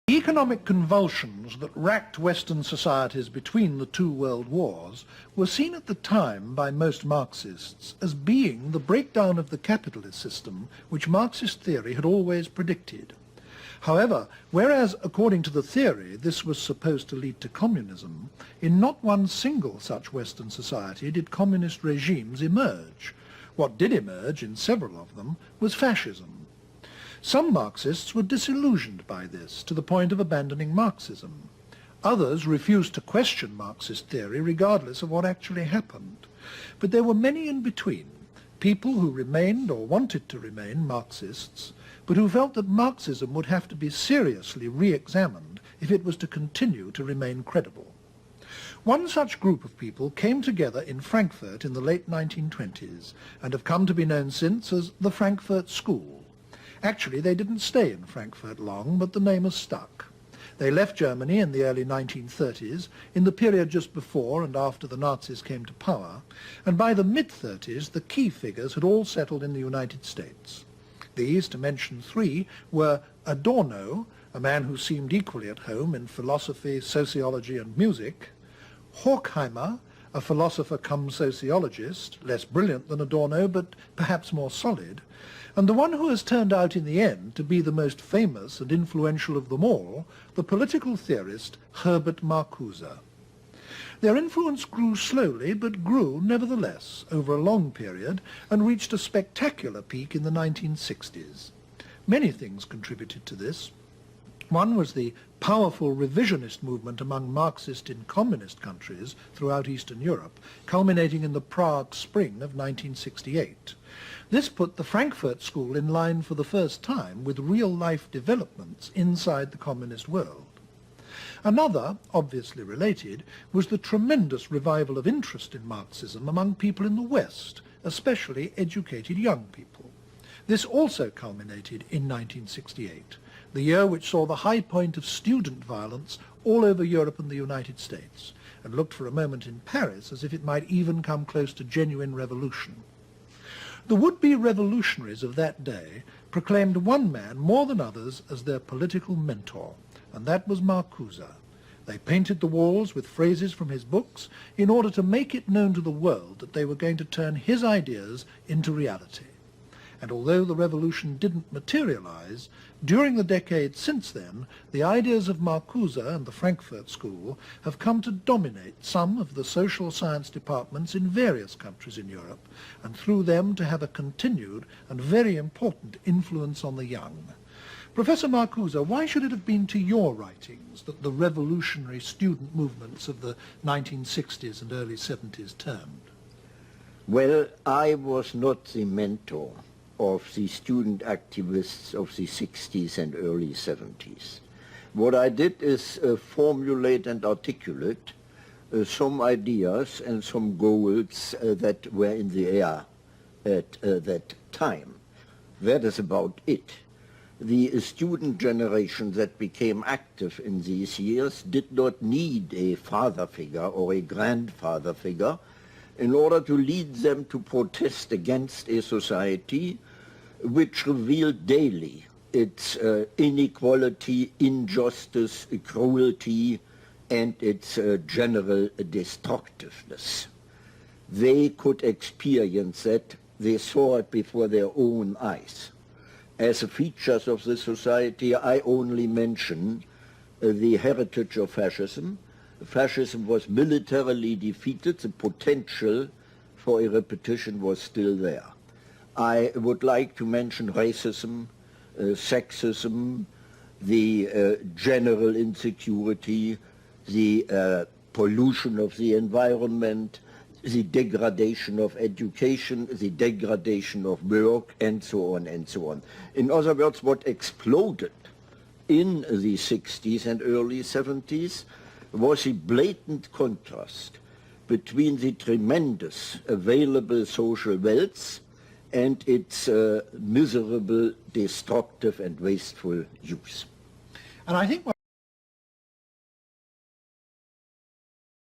The economic convulsions that racked Western societies between the two world wars were seen at the time by most Marxists as being the breakdown of the capitalist system which Marxist theory had always predicted. However, whereas according to the theory this was supposed to lead to communism, in not one single such Western society did communist regimes emerge. What did emerge in several of them was fascism. Some Marxists were disillusioned by this to the point of abandoning Marxism. Others refused to question Marxist theory regardless of what actually happened. But there were many in between, people who remained or wanted to remain Marxists, but who felt that Marxism would have to be seriously re-examined if it was to continue to remain credible. One such group of people came together in Frankfurt in the late 1920s and have come to be known since as the Frankfurt School. Actually, they didn't stay in Frankfurt long, but the name has stuck. They left Germany in the early 1930s, in the period just before and after the Nazis came to power, and by the mid-30s the key figures had all settled in the United States. These, to mention three, were Adorno, a man who seemed equally at home in philosophy, sociology and music; Horkheimer, a philosopher cum sociologist, less brilliant than Adorno but perhaps more solid; and the one who has turned out in the end to be the most famous and influential of them all, the political theorist Herbert Marcuse. Their influence grew slowly, but grew nevertheless over a long period and reached a spectacular peak in the 1960s. Many things contributed to this. One was the powerful revisionist movement among Marxist in communist countries throughout Eastern Europe, culminating in the Prague Spring of 1968. This put the Frankfurt School in line for the first time with real-life developments inside the communist world. Another, obviously related, was the tremendous revival of interest in Marxism among people in the West, especially educated young people. This also culminated in 1968, the year which saw the high point of student violence all over Europe and the United States, and looked for a moment in Paris as if it might even come close to genuine revolution. The would-be revolutionaries of that day proclaimed one man more than others as their political mentor, and that was Marcuse. They painted the walls with phrases from his books in order to make it known to the world that they were going to turn his ideas into reality. And although the revolution didn't materialize, during the decades since then, the ideas of Marcuse and the Frankfurt School have come to dominate some of the social science departments in various countries in Europe, and through them to have a continued and very important influence on the young. Professor Marcuse, why should it have been to your writings that the revolutionary student movements of the 1960s and early 70s turned? Well, I was not the mentor of the student activists of the 60s and early 70s. What I did is formulate and articulate some ideas and some goals that were in the air at that time. That is about it. The student generation that became active in these years did not need a father figure or a grandfather figure in order to lead them to protest against a society which revealed daily its inequality, injustice, cruelty, and its general destructiveness. They could experience that. They saw it before their own eyes. As features of the society, I only mention the heritage of fascism. Fascism was militarily defeated. The potential for a repetition was still there. I would like to mention racism, sexism, the general insecurity, the pollution of the environment, the degradation of education, the degradation of work, and so on and so on. In other words, what exploded in the 60s and early 70s was a blatant contrast between the tremendous available social wealth and its miserable, destructive and wasteful use. And I think